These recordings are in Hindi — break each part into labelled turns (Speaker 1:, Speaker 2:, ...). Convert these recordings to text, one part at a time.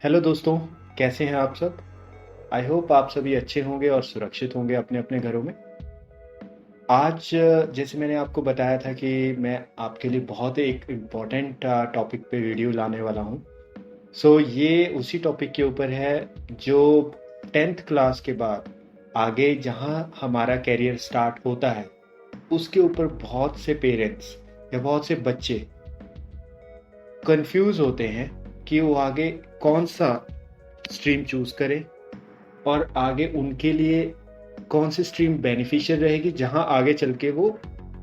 Speaker 1: हेलो दोस्तों, कैसे हैं आप सब? आई होप आप सभी अच्छे होंगे और सुरक्षित होंगे अपने अपने घरों में। आज जैसे मैंने आपको बताया था कि मैं आपके लिए बहुत एक इम्पोर्टेंट टॉपिक पे वीडियो लाने वाला हूँ। ये उसी टॉपिक के ऊपर है जो 10th क्लास के बाद आगे जहाँ हमारा करियर स्टार्ट होता है, उसके ऊपर बहुत से पेरेंट्स या बहुत से बच्चे कंफ्यूज होते हैं कि वो आगे कौन सा स्ट्रीम चूज करें और आगे उनके लिए कौन सी स्ट्रीम बेनिफिशियल रहेगी जहां आगे चल के वो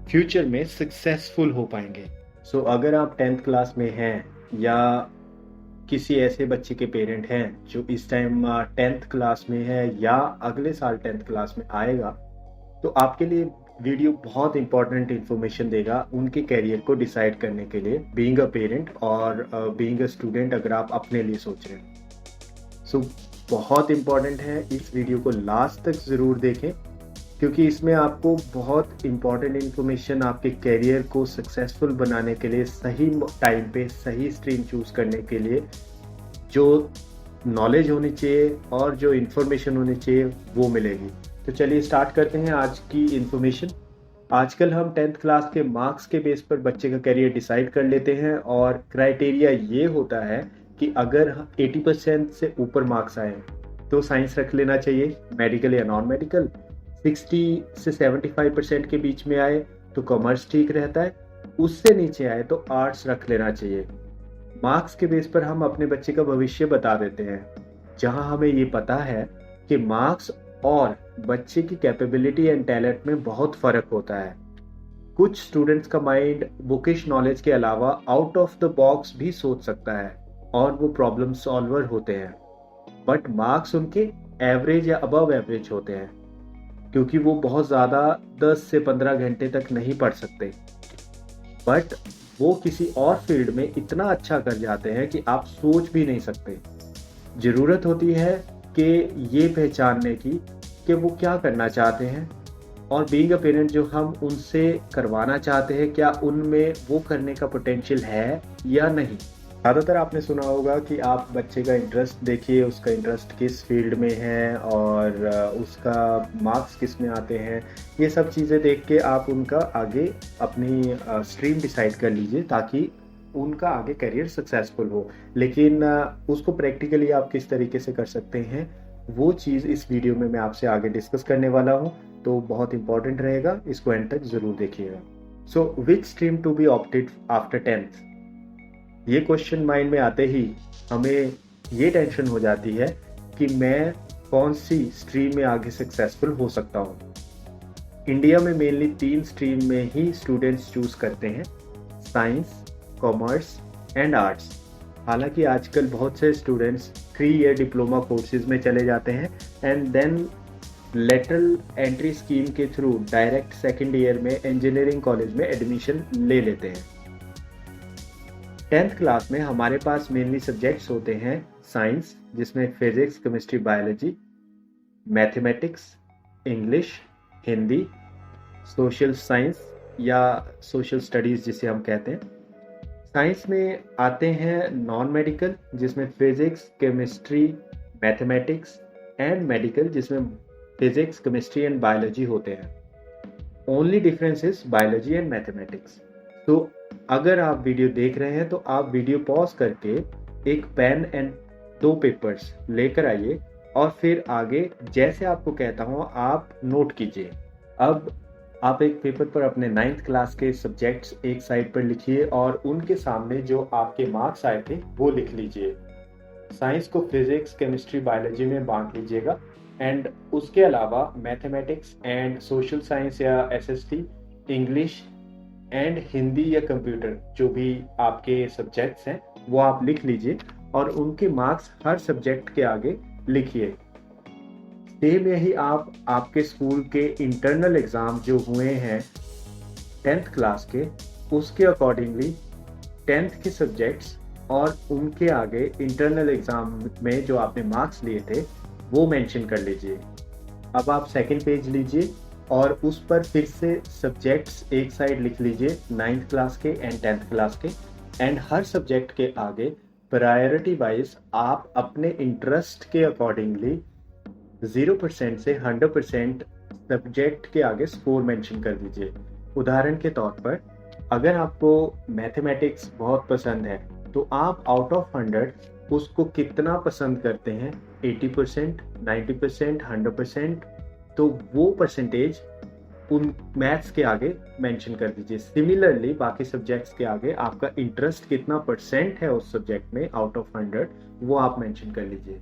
Speaker 1: फ्यूचर में सक्सेसफुल हो पाएंगे। अगर आप 10th क्लास में हैं या किसी ऐसे बच्चे के पेरेंट हैं जो इस टाइम 10th क्लास में है या अगले साल 10th क्लास में आएगा, तो आपके लिए वीडियो बहुत इंपॉर्टेंट इंफॉर्मेशन देगा उनके करियर को डिसाइड करने के लिए, बीइंग अ पेरेंट और बीइंग अ स्टूडेंट अगर आप अपने लिए सोच रहे हैं। बहुत इम्पॉर्टेंट है, इस वीडियो को लास्ट तक ज़रूर देखें क्योंकि इसमें आपको बहुत इम्पॉर्टेंट इन्फॉर्मेशन आपके करियर को सक्सेसफुल बनाने के लिए सही टाइम पे सही स्ट्रीम चूज़ करने के लिए जो नॉलेज होनी चाहिए और जो इन्फॉर्मेशन होनी चाहिए वो मिलेगी। तो चलिए स्टार्ट करते हैं आज की इन्फॉर्मेशन। आजकल हम 10th क्लास के मार्क्स के बेस पर बच्चे का करियर डिसाइड कर लेते हैं और क्राइटेरिया ये होता है कि अगर 80% से ऊपर मार्क्स आए तो साइंस रख लेना चाहिए, मेडिकल या नॉन मेडिकल। 60 से 75% के बीच में आए तो कॉमर्स ठीक रहता है, उससे नीचे आए तो आर्ट्स रख लेना चाहिए। मार्क्स के बेस पर हम अपने बच्चे का भविष्य बता देते हैं, जहां हमें ये पता है कि मार्क्स और बच्चे की कैपेबिलिटी एंड टैलेंट में बहुत फर्क होता है। कुछ स्टूडेंट्स का माइंड बुकिश नॉलेज के अलावा आउट ऑफ द बॉक्स भी सोच सकता है और वो प्रॉब्लम सॉल्वर होते हैं, बट मार्क्स उनके एवरेज या अबव एवरेज होते हैं क्योंकि वो बहुत ज़्यादा 10 से 15 घंटे तक नहीं पढ़ सकते, बट वो किसी और फील्ड में इतना अच्छा कर जाते हैं कि आप सोच भी नहीं सकते। ज़रूरत होती है कि ये पहचानने की कि वो क्या करना चाहते हैं और बीइंग अ पेरेंट जो हम उनसे करवाना चाहते हैं, क्या उनमें वो करने का पोटेंशियल है या नहीं। ज़्यादातर आपने सुना होगा कि आप बच्चे का इंटरेस्ट देखिए, उसका इंटरेस्ट किस फील्ड में है और उसका मार्क्स किस में आते हैं। ये सब चीज़ें देख के आप उनका आगे अपनी स्ट्रीम डिसाइड कर लीजिए ताकि उनका आगे करियर सक्सेसफुल हो। लेकिन उसको प्रैक्टिकली आप किस तरीके से कर सकते हैं, वो चीज़ इस वीडियो में मैं आपसे आगे डिस्कस करने वाला हूँ, तो बहुत इंपॉर्टेंट रहेगा, इसको एंड तक ज़रूर देखिएगा। Which stream to be opted after 10th? ये क्वेश्चन माइंड में आते ही हमें ये टेंशन हो जाती है कि मैं कौन सी स्ट्रीम में आगे सक्सेसफुल हो सकता हूँ। इंडिया में मेनली 3 स्ट्रीम में ही स्टूडेंट्स चूज करते हैं, साइंस, कॉमर्स एंड आर्ट्स। हालांकि आजकल बहुत से स्टूडेंट्स 3 ईयर डिप्लोमा कोर्सेज में चले जाते हैं and then lateral entry scheme के थ्रू डायरेक्ट सेकेंड ईयर में इंजीनियरिंग कॉलेज में एडमिशन ले लेते हैं। 10th क्लास में हमारे पास मेनली सब्जेक्ट्स होते हैं साइंस, जिसमें physics, chemistry, biology, mathematics, English, Hindi, social science या सोशल स्टडीज़ जिसे हम कहते हैं। साइंस में आते हैं नॉन मेडिकल, जिसमें physics, chemistry, mathematics and medical, जिसमें फिजिक्स, केमिस्ट्री एंड बायोलॉजी होते हैं। Only difference is biology and mathematics. तो अगर आप वीडियो देख रहे हैं तो आप वीडियो पॉज करके एक पेन एंड 2 पेपर्स लेकर आइए और फिर आगे जैसे आपको कहता हूँ आप नोट कीजिए। अब आप एक पेपर पर अपने 9th क्लास के सब्जेक्ट्स एक साइड पर लिखिए और उनके सामने जो आपके मार्क्स आए थे वो लिख लीजिए। साइंस को फिजिक्स, केमिस्ट्री, बायोलॉजी में बांट लीजिएगा एंड उसके अलावा मैथमेटिक्स एंड सोशल साइंस या एसएसटी, इंग्लिश एंड हिंदी या कंप्यूटर, जो भी आपके सब्जेक्ट्स हैं वो आप लिख लीजिए और उनके मार्क्स हर सब्जेक्ट के आगे लिखिए। सेम यही आप आपके स्कूल के इंटरनल एग्ज़ाम जो हुए हैं 10th क्लास के, उसके अकॉर्डिंगली 10th के सब्जेक्ट्स और उनके आगे इंटरनल एग्ज़ाम में जो आपने मार्क्स लिए थे वो मेंशन कर लीजिए। अब आप सेकंड पेज लीजिए और उस पर फिर से सब्जेक्ट्स एक साइड लिख लीजिए, 9th क्लास के एंड 10th क्लास के, एंड हर सब्जेक्ट के आगे प्रायोरिटी वाइज आप अपने इंटरेस्ट के अकॉर्डिंगली 0% से 100% सब्जेक्ट के आगे स्कोर मेंशन कर दीजिए। उदाहरण के तौर पर अगर आपको मैथमेटिक्स बहुत पसंद है तो आप आउट ऑफ 100 उसको कितना पसंद करते हैं, 80%, 90%, 100%, तो वो परसेंटेज उन मैथ्स के आगे मेंशन कर दीजिए। सिमिलरली बाकी सब्जेक्ट्स के आगे आपका इंटरेस्ट कितना परसेंट है उस सब्जेक्ट में आउट ऑफ 100 वो आप मेंशन कर लीजिए।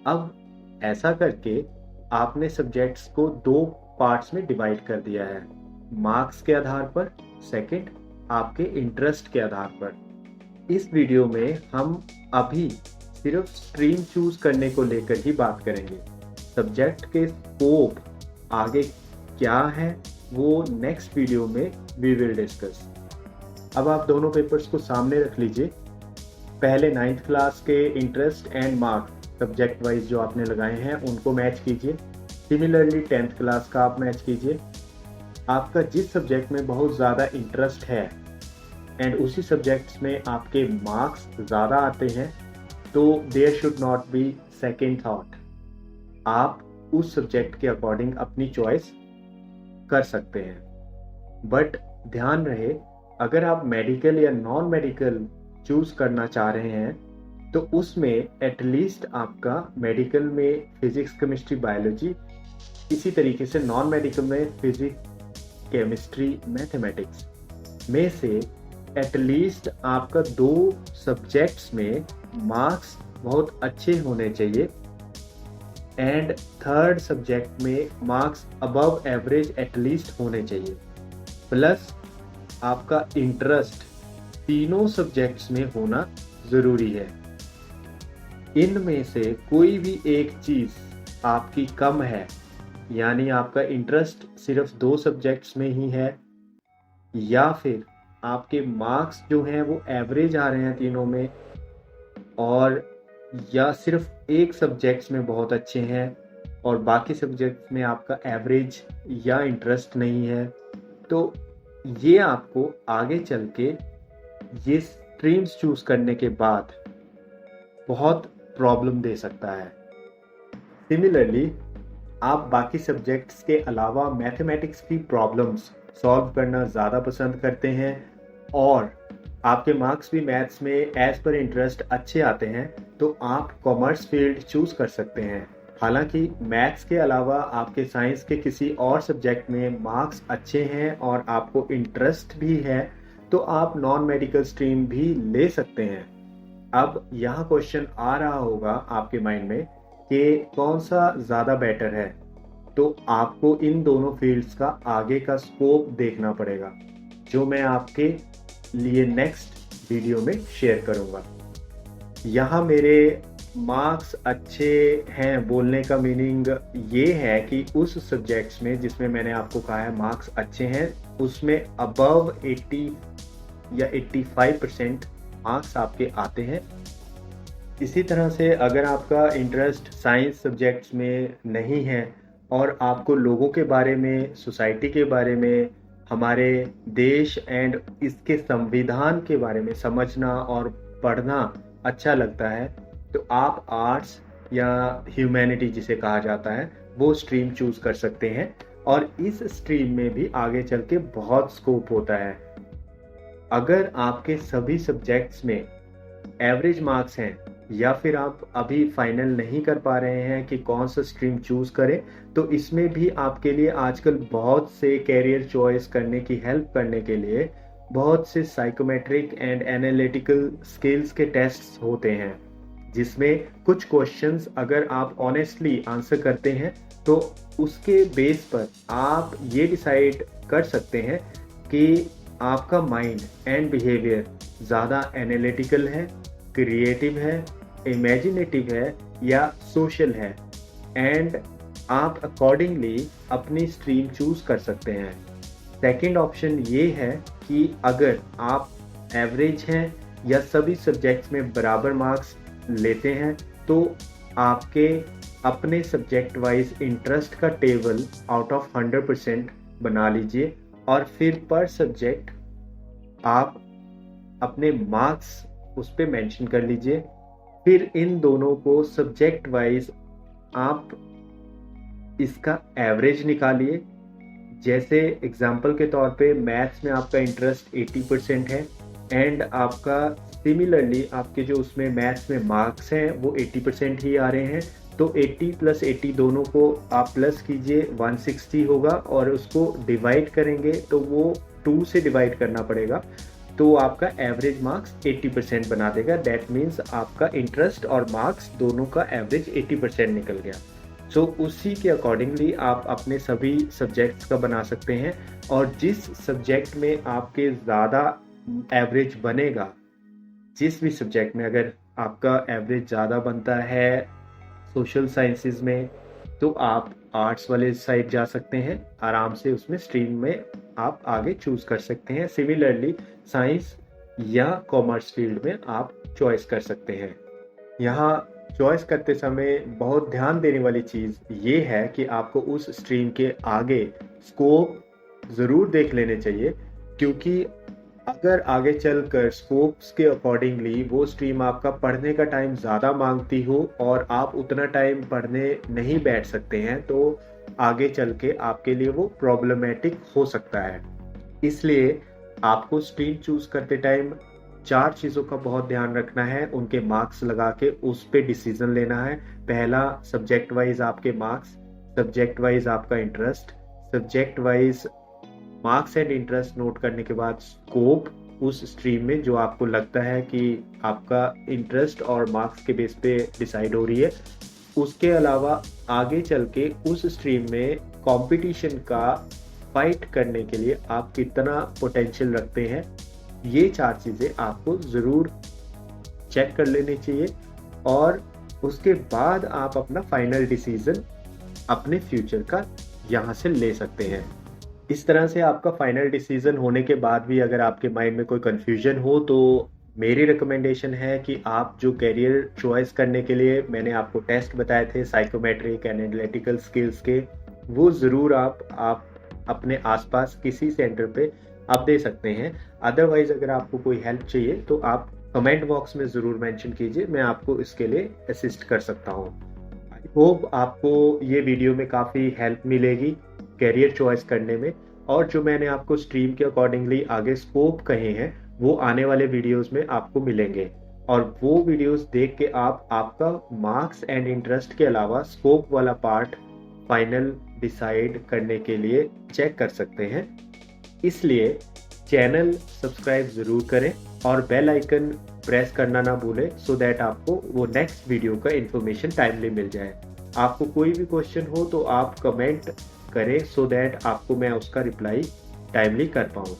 Speaker 1: अब ऐसा करके आपने सब्जेक्ट्स को 2 पार्ट्स में डिवाइड कर दिया है, मार्क्स के आधार पर, सेकंड आपके इंटरेस्ट के आधार पर। इस वीडियो में हम अभी सिर्फ स्ट्रीम चूज करने को लेकर ही बात करेंगे। सब्जेक्ट के स्कोप आगे क्या है वो नेक्स्ट वीडियो में वी विल डिस्कस। अब आप दोनों पेपर्स को सामने रख लीजिए। पहले 9th क्लास के interest and marks subject wise जो आपने लगाए हैं उनको मैच कीजिए। सिमिलरली 10th क्लास का आप मैच कीजिए। आपका जिस सब्जेक्ट में बहुत ज़्यादा इंटरेस्ट है एंड उसी सब्जेक्ट्स में आपके मार्क्स ज़्यादा आते हैं तो there should not be second thought. आप उस सब्जेक्ट के अकॉर्डिंग अपनी चॉइस कर सकते हैं। बट ध्यान रहे, अगर आप मेडिकल या नॉन मेडिकल चूज करना चाह रहे हैं तो उसमें एटलीस्ट आपका मेडिकल में फिजिक्स, केमिस्ट्री, बायोलॉजी, इसी तरीके से नॉन मेडिकल में फिजिक्स, केमिस्ट्री, मैथमेटिक्स में से एटलीस्ट आपका 2 सब्जेक्ट्स में मार्क्स बहुत अच्छे होने चाहिए एंड 3rd सब्जेक्ट में मार्क्स अबव एवरेज एटलीस्ट होने चाहिए। प्लस आपका इंटरेस्ट तीनों सब्जेक्ट्स में होना ज़रूरी है। इनमें से कोई भी एक चीज़ आपकी कम है, यानी आपका इंटरेस्ट सिर्फ 2 सब्जेक्ट्स में ही है, या फिर आपके मार्क्स जो हैं वो एवरेज आ रहे हैं तीनों में, और या सिर्फ एक सब्जेक्ट्स में बहुत अच्छे हैं और बाकी सब्जेक्ट्स में आपका एवरेज या इंटरेस्ट नहीं है, तो ये आपको आगे चल के ये स्ट्रीम्स चूज करने के बाद बहुत प्रॉब्लम दे सकता है। सिमिलरली आप बाकी सब्जेक्ट्स के अलावा मैथमेटिक्स की प्रॉब्लम्स सॉल्व करना ज़्यादा पसंद करते हैं और आपके मार्क्स भी मैथ्स में एज पर इंटरेस्ट अच्छे आते हैं, तो आप कॉमर्स फील्ड चूज कर सकते हैं। हालांकि मैथ्स के अलावा आपके साइंस के किसी और सब्जेक्ट में मार्क्स अच्छे हैं और आपको इंटरेस्ट भी है तो आप नॉन मेडिकल स्ट्रीम भी ले सकते हैं। अब यहाँ क्वेश्चन आ रहा होगा आपके माइंड में कि कौन सा ज़्यादा बेटर है, तो आपको इन दोनों फील्ड्स का आगे का स्कोप देखना पड़ेगा, जो मैं आपके लिए नेक्स्ट वीडियो में शेयर करूंगा। यहाँ मेरे मार्क्स अच्छे हैं बोलने का मीनिंग ये है कि उस सब्जेक्ट्स में जिसमें मैंने आपको कहा है मार्क्स अच्छे हैं उसमें अबव 80 या 85% मार्क्स आपके आते हैं। इसी तरह से अगर आपका इंटरेस्ट साइंस सब्जेक्ट्स में नहीं है और आपको लोगों के बारे में, सोसाइटी के बारे में, हमारे देश एंड इसके संविधान के बारे में समझना और पढ़ना अच्छा लगता है, तो आप आर्ट्स या ह्यूमैनिटी जिसे कहा जाता है वो स्ट्रीम चूज कर सकते हैं और इस स्ट्रीम में भी आगे चल के बहुत स्कोप होता है। अगर आपके सभी सब्जेक्ट्स में एवरेज मार्क्स हैं या फिर आप अभी फाइनल नहीं कर पा रहे हैं कि कौन सा स्ट्रीम चूज करें, तो इसमें भी आपके लिए आजकल बहुत से कैरियर चॉइस करने की हेल्प करने के लिए बहुत से साइकोमेट्रिक एंड एनालिटिकल स्किल्स के टेस्ट्स होते हैं, जिसमें कुछ क्वेश्चंस अगर आप ऑनेस्टली आंसर करते हैं तो उसके बेस पर आप ये डिसाइड कर सकते हैं कि आपका माइंड एंड बिहेवियर ज़्यादा एनालिटिकल है, क्रिएटिव है, इमेजिनेटिव है या सोशल है, एंड आप अकॉर्डिंगली अपनी स्ट्रीम चूज कर सकते हैं। सेकंड ऑप्शन ये है कि अगर आप एवरेज हैं या सभी सब्जेक्ट्स में बराबर मार्क्स लेते हैं तो आपके अपने सब्जेक्ट वाइज इंटरेस्ट का टेबल आउट ऑफ 100% बना लीजिए और फिर पर सब्जेक्ट आप अपने मार्क्स उस पे मेंशन कर लीजिए। फिर इन दोनों को सब्जेक्ट वाइज आप इसका एवरेज निकालिए। जैसे एग्जाम्पल के तौर पे मैथ्स में आपका इंटरेस्ट 80% है एंड आपका सिमिलरली आपके जो उसमें मैथ्स में मार्क्स हैं वो 80% ही आ रहे हैं, तो 80 + 80 दोनों को आप प्लस कीजिए, 160 होगा और उसको डिवाइड करेंगे तो वो 2 से डिवाइड करना पड़ेगा, तो आपका एवरेज मार्क्स 80% बना देगा। दैट मीन्स आपका इंटरेस्ट और मार्क्स दोनों का एवरेज 80% निकल गया। सो उसी के अकॉर्डिंगली आप अपने सभी सब्जेक्ट्स का बना सकते हैं, और जिस सब्जेक्ट में आपके ज़्यादा एवरेज बनेगा, जिस भी सब्जेक्ट में अगर आपका एवरेज ज़्यादा बनता है सोशल साइंसेज में, तो आप आर्ट्स वाले साइड जा सकते हैं, आराम से उसमें स्ट्रीम में आप आगे चूज कर सकते हैं। सिमिलरली साइंस या कॉमर्स फील्ड में आप चॉइस कर सकते हैं। यहाँ चॉइस करते समय बहुत ध्यान देने वाली चीज़ ये है कि आपको उस स्ट्रीम के आगे स्कोप ज़रूर देख लेने चाहिए, क्योंकि अगर आगे चलकर स्कोप्स के अकॉर्डिंगली वो स्ट्रीम आपका पढ़ने का टाइम ज़्यादा मांगती हो और आप उतना टाइम पढ़ने नहीं बैठ सकते हैं, तो आगे चल के आपके लिए वो प्रॉब्लमेटिक हो सकता है। इसलिए आपको स्ट्रीम चूज करते टाइम 4 चीज़ों का बहुत ध्यान रखना है, उनके मार्क्स लगा के उस पे डिसीजन लेना है। पहला, सब्जेक्ट वाइज आपके मार्क्स, सब्जेक्ट वाइज आपका interest, subject wise marks and interest note करने के बाद स्कोप उस स्ट्रीम में जो आपको लगता है कि आपका इंटरेस्ट और मार्क्स के बेस पे डिसाइड हो रही है। उसके अलावा आगे चल के उस स्ट्रीम में कंपटीशन का फाइट करने के लिए आप कितना पोटेंशियल रखते हैं, ये 4 चीज़ें आपको ज़रूर चेक कर लेनी चाहिए, और उसके बाद आप अपना फाइनल डिसीजन अपने फ्यूचर का यहाँ से ले सकते हैं। इस तरह से आपका फाइनल डिसीजन होने के बाद भी अगर आपके माइंड में कोई कन्फ्यूजन हो, तो मेरी रिकमेंडेशन है कि आप जो कैरियर चॉइस करने के लिए मैंने आपको टेस्ट बताए थे साइकोमेट्रिक एंड एनालिटिकल स्किल्स के, वो ज़रूर आप अपने आसपास किसी सेंटर पे आप दे सकते हैं। अदरवाइज अगर आपको कोई हेल्प चाहिए तो आप कमेंट बॉक्स में ज़रूर मेंशन कीजिए, मैं आपको इसके लिए असिस्ट कर सकता हूँ। आई होप आपको ये वीडियो में काफ़ी हेल्प मिलेगी कैरियर चॉइस करने में, और जो मैंने आपको स्ट्रीम के अकॉर्डिंगली आगे स्कोप कहे हैं वो आने वाले वीडियोस में आपको मिलेंगे, और वो वीडियोस देख के आप आपका मार्क्स एंड इंटरेस्ट के अलावा स्कोप वाला पार्ट फाइनल डिसाइड करने के लिए चेक कर सकते हैं। इसलिए चैनल सब्सक्राइब ज़रूर करें और बेल आइकन प्रेस करना ना भूलें, सो दैट आपको वो नेक्स्ट वीडियो का इन्फॉर्मेशन टाइमली मिल जाए। आपको कोई भी क्वेश्चन हो तो आप कमेंट करें, सो दैट आपको मैं उसका रिप्लाई टाइमली कर पाऊँ।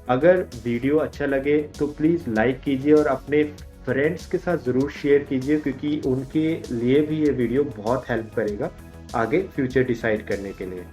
Speaker 1: अगर वीडियो अच्छा लगे तो प्लीज़ लाइक कीजिए और अपने फ्रेंड्स के साथ ज़रूर शेयर कीजिए, क्योंकि उनके लिए भी ये वीडियो बहुत हेल्प करेगा आगे फ्यूचर डिसाइड करने के लिए।